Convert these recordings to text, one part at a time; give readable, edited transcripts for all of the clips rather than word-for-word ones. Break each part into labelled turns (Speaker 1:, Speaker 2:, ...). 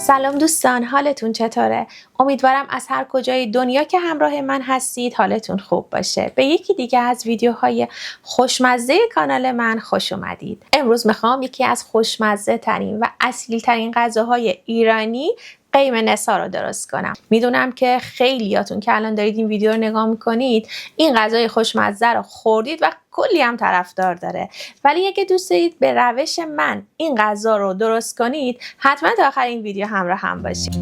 Speaker 1: سلام دوستان، حالتون چطوره؟ امیدوارم از هر کجای دنیا که همراه من هستید حالتون خوب باشه. به یکی دیگه از ویدیوهای خوشمزه کانال من خوش اومدید. امروز میخوام یکی از خوشمزه ترین و اصیل ترین غذاهای ایرانی قیم نسا رو درست کنم. میدونم که خیلیاتون که الان دارید این ویدیو رو نگاه میکنید این غذای خوشمزه رو خوردید و کلی هم طرفدار داره، ولی اگه دوست دارید به روش من این غذا رو درست کنید حتما تا آخر این ویدیو همراه هم باشید.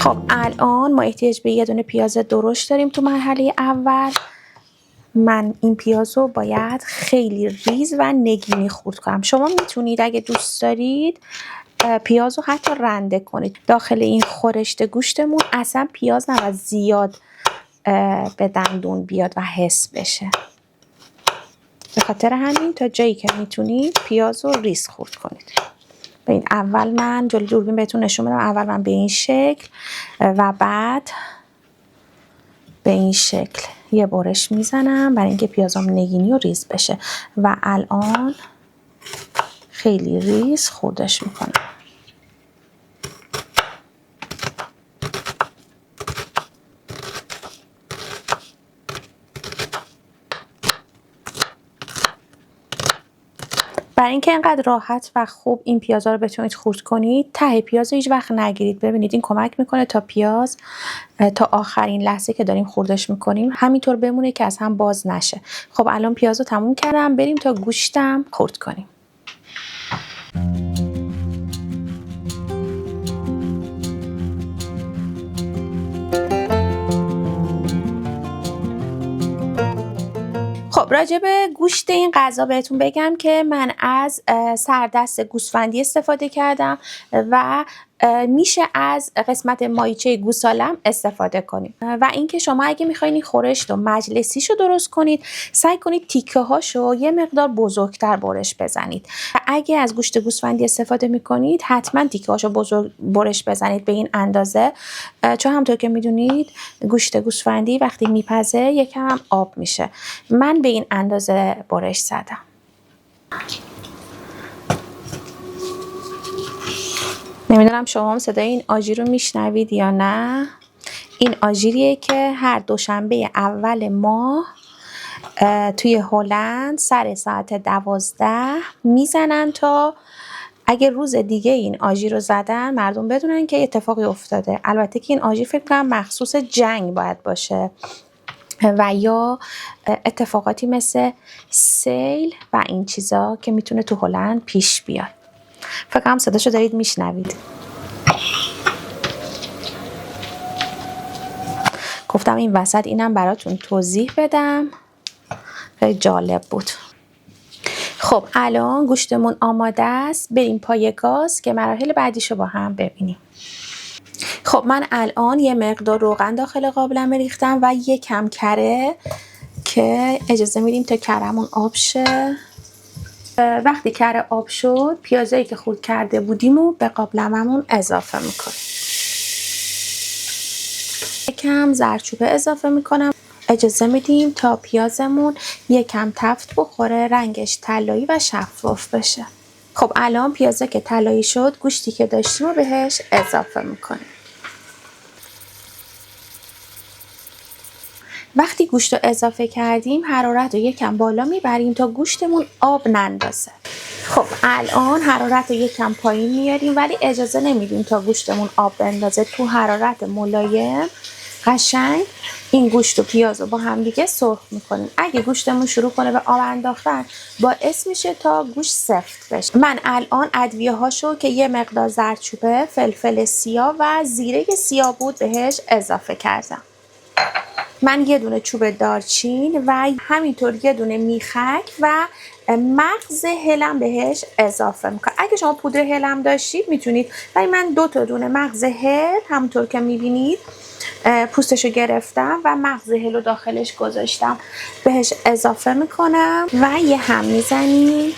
Speaker 1: خب الان ما احتیاج به یه دونه پیاز درشت داریم. تو مرحله اول من این پیاز رو باید خیلی ریز و نگینی خورد کنم. شما میتونید اگه دوست دارید پیاز رو حتی رنده کنید. داخل این خورشت گوشتمون اصلا پیاز نباید زیاد به دندون بیاد و حس بشه. به خاطر همین تا جایی که میتونید پیاز رو ریز خورد کنید. ببین اول من جلوی دوربین بهتون نشون بدم. اول من به این شکل و بعد به این شکل یه برش میزنم برای اینکه پیازام نگینی و ریز بشه و الان خیلی ریز خوردش میکنم. برای اینکه اینقدر راحت و خوب این پیازا رو بتونید خورد کنید ته پیاز هیچ وقت نگیرید. ببینید این کمک میکنه تا پیاز تا آخرین لحظه که داریم خوردش میکنیم همینطور بمونه که از هم باز نشه. خب الان پیاز رو تموم کردم، بریم تا گوشتم خورد کنیم. خب راجع به گوشت این غذا بهتون بگم که من از سردست گوسفندی استفاده کردم و میشه از قسمت ماهیچه گوسالم استفاده کنید و اینکه شما اگه میخواین این خورشت و مجلسیشو درست کنید سعی کنید تیکه هاشو یه مقدار بزرگتر برش بزنید. اگه از گوشت گوسفندی استفاده میکنید حتما تیکه هاشو بزرگ برش بزنید به این اندازه، چون همونطور که میدونید گوشت گوسفندی وقتی میپزه یکم هم آب میشه. من به این اندازه برش زدم. نمیدونم شما هم صدای این آژیر رو میشنوید یا نه. این آژیریه که هر دوشنبه اول ماه توی هلند سر ساعت 12 میزنن تا اگه روز دیگه این آژیر رو زدن مردم بدونن که اتفاقی افتاده. البته که این آژیر فکر کنم مخصوص جنگ باید باشه و یا اتفاقاتی مثل سیل و این چیزا که میتونه تو هلند پیش بیاد. فکر کنم صداشو دارید میشنوید. گفتم این وسط اینم براتون توضیح بدم، خیلی جالب بود. خب الان گوشتمون آماده است، بریم پای گاز که مراحل بعدیشو با هم ببینیم. خب من الان یه مقدار روغن داخل قابلمه ریختم و یه کم کره که اجازه میدیم تا کرمون آب شه. وقتی کره آب شد پیازایی که خورد کرده بودیم و به قابلمه‌مون اضافه میکنیم. یکم زردچوبه اضافه میکنم. اجازه میدیم تا پیازمون یکم تفت بخوره، رنگش طلایی و شفاف بشه. خب الان پیازا که طلایی شد گوشتی که داشتیم رو بهش اضافه میکنیم. وقتی گوشت رو اضافه کردیم حرارت رو یکم بالا میبریم تا گوشتمون آب نندازه. خب الان حرارت رو یکم پایین میاریم ولی اجازه نمیدیم تا گوشتمون آب بندازه. تو حرارت ملایم قشنگ این گوشت و پیاز رو با هم دیگه سرخ میکنیم. اگه گوشتمون شروع کنه به آب انداختن باعث میشه تا گوشت سفت بشه. من الان ادویه هاشو که یه مقدار زردچوبه، فلفل سیاه و زیره سیاه بود بهش اضافه کردم. من یه دونه چوب دارچین و همینطور یه دونه میخک و مغز هلم بهش اضافه میکنم. اگه شما پودر هلم داشتید میتونید، ولی من 2 تا دونه مغز هل همونطور که میبینید پوستشو گرفتم و مغز هل رو داخلش گذاشتم بهش اضافه میکنم و یه هم میزنیم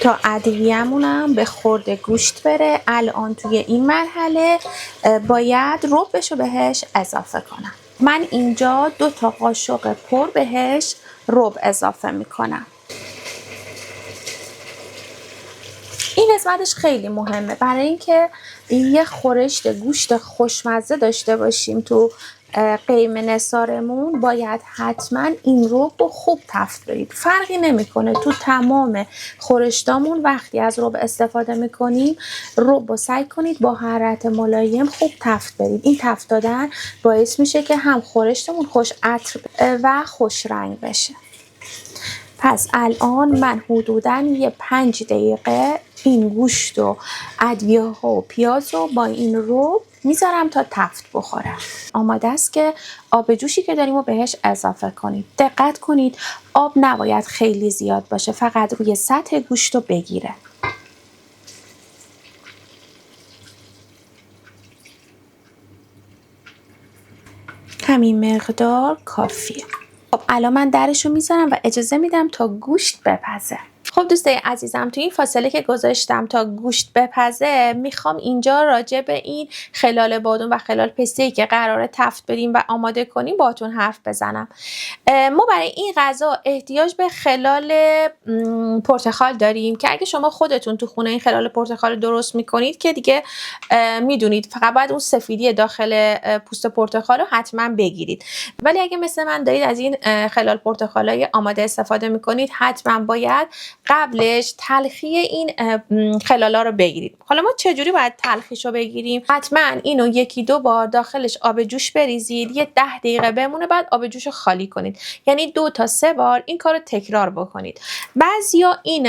Speaker 1: تا ادویه‌مونم به خورد گوشت بره. الان توی این مرحله باید ربشو بهش اضافه کنم. من اینجا 2 تا قاشق پر بهش رب اضافه میکنم. قسمتش خیلی مهمه. برای اینکه یه خورشت گوشت خوشمزه داشته باشیم تو قیم نثارمون، باید حتما این رب رو خوب تفت برید. فرقی نمیکنه تو تمام خورشتامون وقتی از رب استفاده میکنیم، رب رو سعی کنید با حرارت ملایم خوب تفت برید. این تفت دادن باعث میشه که هم خورشتمون خوش عطر و خوش رنگ بشه. پس الان من حدوداً یه 5 دقیقه این گوشت و ادویه ها و پیاز رو با این رب میذارم تا تفت بخوره. آماده است که آب جوشی که داریم رو بهش اضافه کنید. دقت کنید آب نباید خیلی زیاد باشه، فقط روی سطح گوشت رو بگیره. همین مقدار کافیه. خب الان من درش رو میذارم و اجازه میدم تا گوشت بپزه. خب دوستای عزیزم، تو این فاصله که گذاشتم تا گوشت بپزه، میخوام اینجا راجع به این خلال بادوم و خلال پسته‌ای که قراره تفت بدیم و آماده کنیم باهاتون حرف بزنم. ما برای این غذا احتیاج به خلال پرتقال داریم که اگه شما خودتون تو خونه این خلال پرتقال درست میکنید که دیگه میدونید، فقط باید اون سفیدی داخل پوست پرتقال رو حتما بگیرید. ولی اگه مثل من دارید از این خلال پرتقالای آماده استفاده میکنید، حتما باید قبلش تلخی این خلالا رو بگیرید. حالا ما چجوری باید تلخیش رو بگیریم؟ حتما اینو 1-2 بار داخلش آب جوش بریزید، یه 10 دقیقه بمونه، بعد آب جوش رو خالی کنید. یعنی 2 تا 3 بار این کارو تکرار بکنید. بعضیا این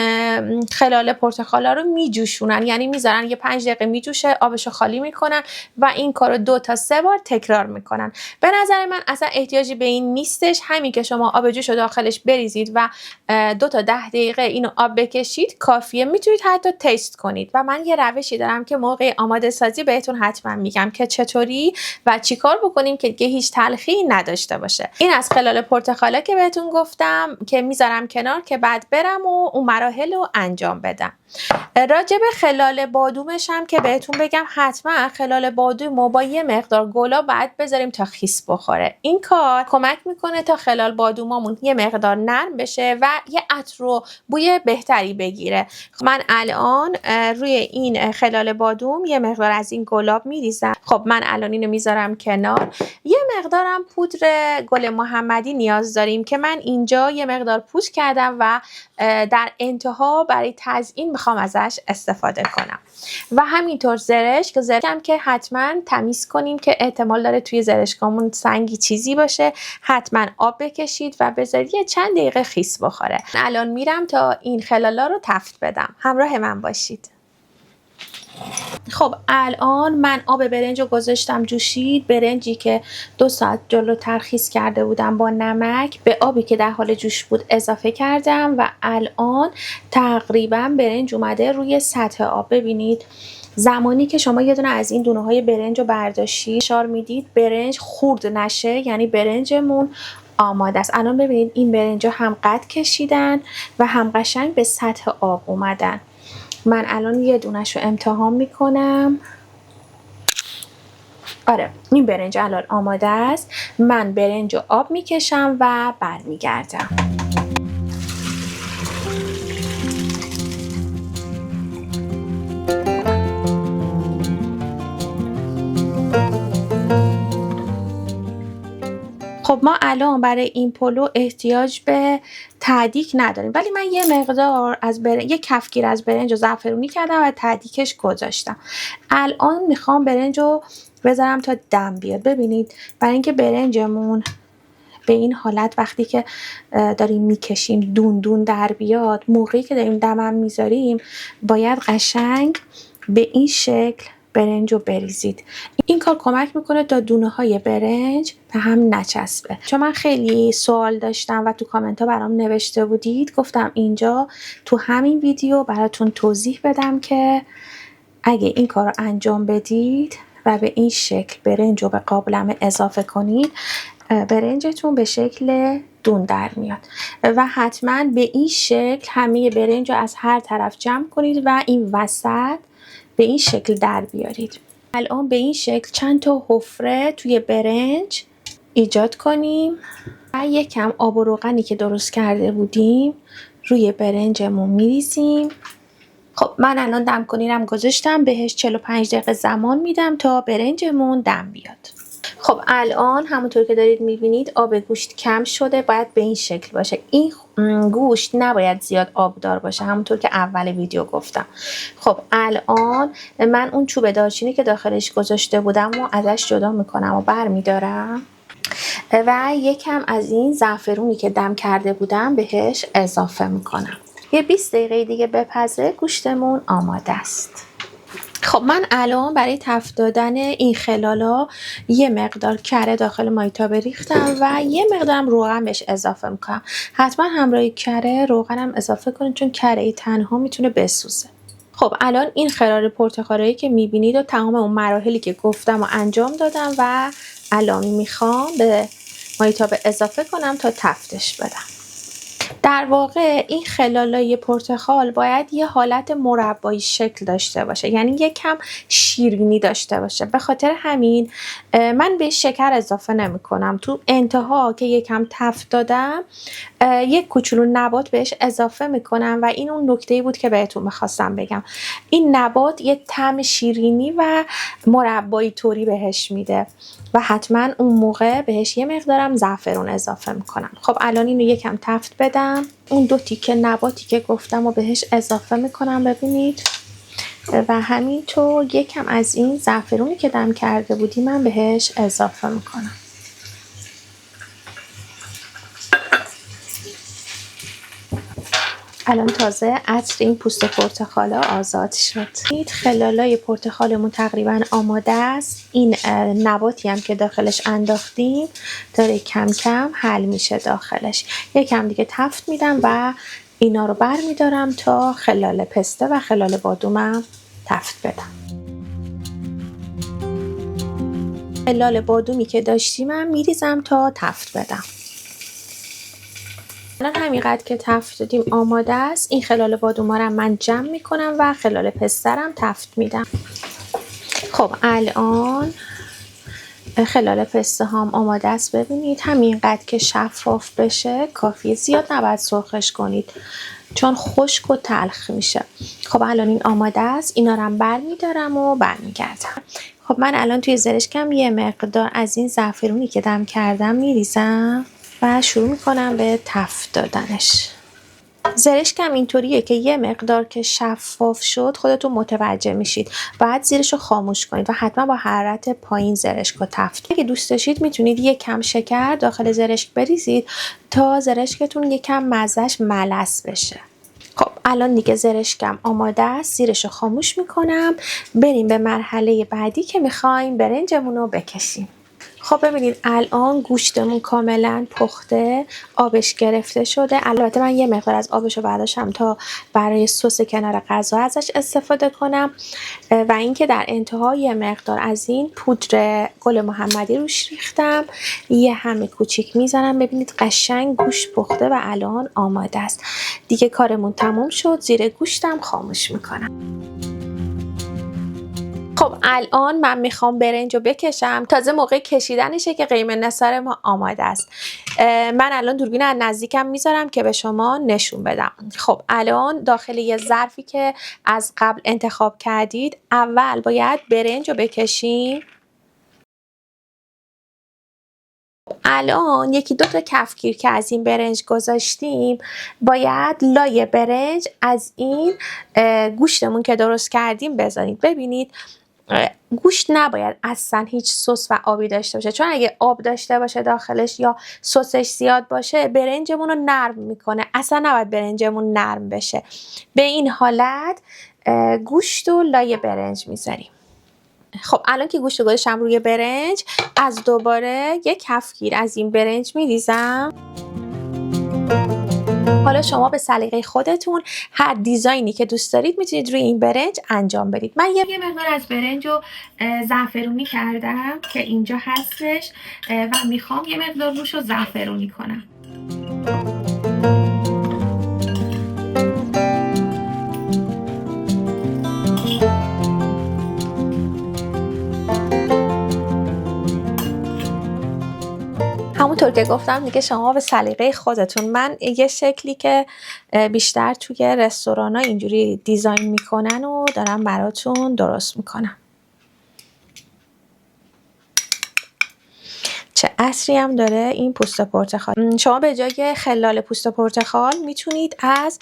Speaker 1: خلال پرتقالا رو میجوشونن، یعنی میذارن یه 5 دقیقه میجوشه، آبشو خالی میکنن و این کارو 2 تا 3 بار تکرار میکنن. به نظر من اصلا احتیاجی به این نیستش. همین که شما آب جوش رو داخلش بریزید و 2 تا 10 دقیقه اینو آب بکشید کافیه. میتونید حتی تست کنید. و من یه روشی دارم که موقع آماده سازی بهتون حتما میگم که چطوری و چیکار بکنیم که دیگه هیچ تلخی نداشته باشه. این از خلال پرتقالا که بهتون گفتم که میذارم کنار که بعد برم و اون مراحل رو انجام بدم. راجع به خلال بادومش هم که بهتون بگم، حتما خلال بادوم رو با یه مقدار گلاب باید بذاریم تا خیس بخوره. این کار کمک میکنه تا خلال بادوممون یه مقدار نرم بشه و یه عطر و بوی بهتری بگیره. من الان روی این خلال بادوم یه مقدار از این گلاب میریزم. خب من الان اینو میذارم کنار. یه مقدارم پودر گل محمدی نیاز داریم که من اینجا یه مقدار پودر کردم و در انتها برای تزیین میخوام ازش استفاده کنم. و همینطور زرشک هم که حتما تمیز کنیم که احتمال داره توی زرشکامون سنگی چیزی باشه. حتما آب بکشید و بذارید یه چند دقیقه خیس بخوره. الان میرم تا این خلالا رو تفت بدم. همراه من باشید. خب الان من آب برنج رو گذاشتم جوشید. برنجی که 2 ساعت جلوتر خیس کرده بودم با نمک به آبی که در حال جوش بود اضافه کردم و الان تقریبا برنج اومده روی سطح آب. ببینید زمانی که شما یه دونه از این دونه های برنج رو برداشتید، فشار میدید برنج خورد نشه، یعنی برنجمون آماده است. الان ببینید این برنج هم قد کشیدن و هم قشنگ به سطح آب اومدن. من الان یه دونش رو امتحان میکنم. آره این برنج الان آماده است. من برنج رو آب میکشم و برمیگردم. خب ما الان برای این پلو احتیاج به تهدیک نداریم، ولی من یه مقدار از یه کفگیر از برنج رو زعفرونی کردم و تهدیکش گذاشتم. الان میخوام برنج رو بذارم تا دم بیاد. ببینید برای اینکه برنجمون به این حالت وقتی که داریم میکشیم دون دون در بیاد، موقعی که داریم دمم میذاریم باید قشنگ به این شکل برنج رو بریزید. این کار کمک میکنه تا دونه های برنج به هم نچسبه. چون من خیلی سوال داشتم و تو کامنت ها برام نوشته بودید، گفتم اینجا تو همین ویدیو براتون توضیح بدم که اگه این کار رو انجام بدید و به این شکل برنج رو به قابلمه اضافه کنید، برنجتون به شکل دون در میاد. و حتما به این شکل همه برنج رو از هر طرف جمع کنید و این وسط به این شکل در بیارید. الان به این شکل چند تا حفره توی برنج ایجاد کنیم و یکم آب و روغنی که درست کرده بودیم روی برنجمون میریزیم خب من الان دم کنیرم گذاشتم، بهش 45 دقیقه زمان میدم تا برنجمون دم بیاد. خب الان همونطور که دارید میبینید آب گوشت کم شده، باید به این شکل باشه. این گوشت نباید زیاد آبدار باشه، همونطور که اول ویدیو گفتم. خب الان من اون چوب دارچینی که داخلش گذاشته بودم و ازش جدا میکنم و برمیدارم و یکم از این زعفرونی که دم کرده بودم بهش اضافه میکنم. یه 20 دقیقه دیگه بپزه، گوشتمون آماده است. خب من الان برای تفت دادن این خلالا یه مقدار کره داخل مایتابه ریختم و یه مقدارم روغن بهش اضافه میکنم. حتما همراه کره روغنم اضافه کنید چون کره تنها میتونه بسوزه. خب الان این خلال پرتقالی که میبینید و تمام اون مراحلی که گفتم و انجام دادم و الان میخوام به مایتابه اضافه کنم تا تفتش بدم. در واقع این خلالای پرتقال باید یه حالت مربایی شکل داشته باشه، یعنی یکم شیرینی داشته باشه. به خاطر همین من به شکر اضافه نمی کنم. تو انتها که یکم تفت دادم یک کوچولو نبات بهش اضافه میکنم و این اون نکته‌ای بود که بهتون میخواستم بگم. این نبات یه طعم شیرینی و مربایی طوری بهش میده و حتما اون موقع بهش یه مقدارم زعفرون اضافه میکنم. خب الان اینو یکم تفت بدم، اون 2 تیکه نباتی که گفتم و بهش اضافه میکنم ببینید و همینطور یکم از این زعفرونی که دم کرده بودیم من بهش اضافه میکنم. الان تازه عطر این پوست پرتقالا آزاد شد. این خلالای پرتقالمون تقریبا آماده است. این نباتی هم که داخلش انداختیم داره کم کم حل میشه داخلش. یکم دیگه تفت میدم و اینا رو بر میدارم تا خلال پسته و خلال بادومم تفت بدم. خلال بادومی که داشتیم هم میریزم تا تفت بدم. الان همینقدر که تفت دادیم آماده است. این خلال بادوما رو من جمع میکنم و خلال پسترم تفت میدم. خب الان خلال پسته هم آماده است. ببینید همینقدر که شفاف بشه کافیه، زیاد نباید سرخش کنید چون خشک و تلخ میشه. خب الان این آماده است. اینا رو هم برمیدارم و برمیگردم. خب من الان توی زرشکم یه مقدار از این زعفرونی که دم کردم میریزم و شروع میکنم به تفت دادنش. زرشکم اینطوریه که یه مقدار که شفاف شد خودتون متوجه میشید. باید زیرش رو خاموش کنید و حتما با حرارت پایین زرشک رو تفت. اگه دوست داشتید میتونید یک کم شکر داخل زرشک بریزید تا زرشکتون یکم مزهش ملس بشه. خب الان دیگه زرشکم آماده است. زیرش رو خاموش میکنم. بریم به مرحله بعدی که میخوایم برنجمون رو بکشیم. خب ببینید الان گوشتمون کاملا پخته، آبش گرفته شده. البته من یه مقدار از آبش رو برداشتم تا برای سس کنار غذا ازش استفاده کنم و اینکه در انتها یه مقدار از این پودر گل محمدی روش ریختم، یه همه کوچیک میزنم. ببینید قشنگ گوشت پخته و الان آماده است. دیگه کارمون تموم شد. زیر گوشتم خاموش میکنم. خب الان من میخوام برنج رو بکشم. تازه موقع کشیدنشه که قیمه نثار ما آماده است. من الان دوربین از نزدیکم میذارم که به شما نشون بدم. خب الان داخل یه ظرفی که از قبل انتخاب کردید اول باید برنج رو بکشیم. الان 1-2 تا کفگیر که از این برنج گذاشتیم باید لای برنج از این گوشتمون که درست کردیم بذارید. ببینید گوشت نباید اصلا هیچ سس و آبی داشته باشه، چون اگه آب داشته باشه داخلش یا سسش زیاد باشه برنجمون رو نرم میکنه. اصلا نباید برنجمون نرم بشه. به این حالت گوشت و لای برنج میذاریم. خب الان که گوشت رو گذاشتم روی برنج، از دوباره یک کفگیر از این برنج میریزم. حالا شما به سلیقه خودتون هر دیزاینی که دوست دارید میتونید روی این برنج انجام بدید. من یه مقدار از برنج رو زعفرونی کردم که اینجا هستش و میخوام یه مقدار روش رو زعفرونی کنم. همون همونطور که گفتم دیگه شما به سلیقه خودتون. من یه شکلی که بیشتر توی رستورانا اینجوری دیزاین میکنن و دارم براتون درست میکنم. چه عطری هم داره این پوست پرتقال. شما به جای خلال پوست پرتقال میتونید از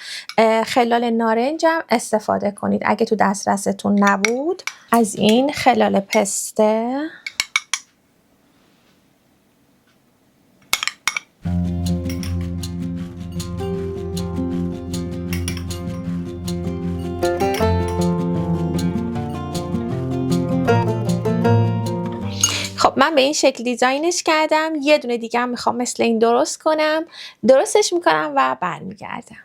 Speaker 1: خلال نارنج هم استفاده کنید اگه تو دسترستون نبود. از این خلال پسته خب من به این شکل دیزاینش کردم. یه دونه دیگه هم میخوام مثل این درست کنم. درستش میکنم و برمیگردم.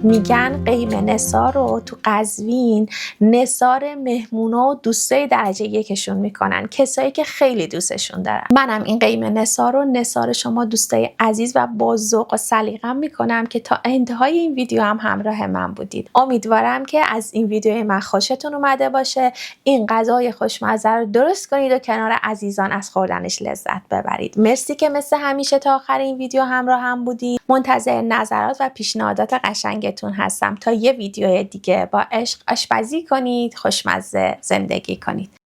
Speaker 1: میگن قیم نثار رو تو قزوین نثار مهمونا و دوستای درجه یکشون میکنن، کسایی که خیلی دوستشون دارن. منم این قیم نثار رو نثار شما دوستای عزیز و با ذوق و سلیقه‌ام میکنم که تا انتهای این ویدیو هم همراه من بودید. امیدوارم که از این ویدیو من خوشتون اومده باشه. این غذای خوشمزه رو درست کنید و کنار عزیزان از خوردنش لذت ببرید. مرسی که مثل همیشه تا آخر این ویدیو همراه هم بودید. منتظر نظرات و پیشنهادات قشنگتون هستم تا یه ویدیو دیگه با عشق آشپزی کنید، خوشمزه زندگی کنید.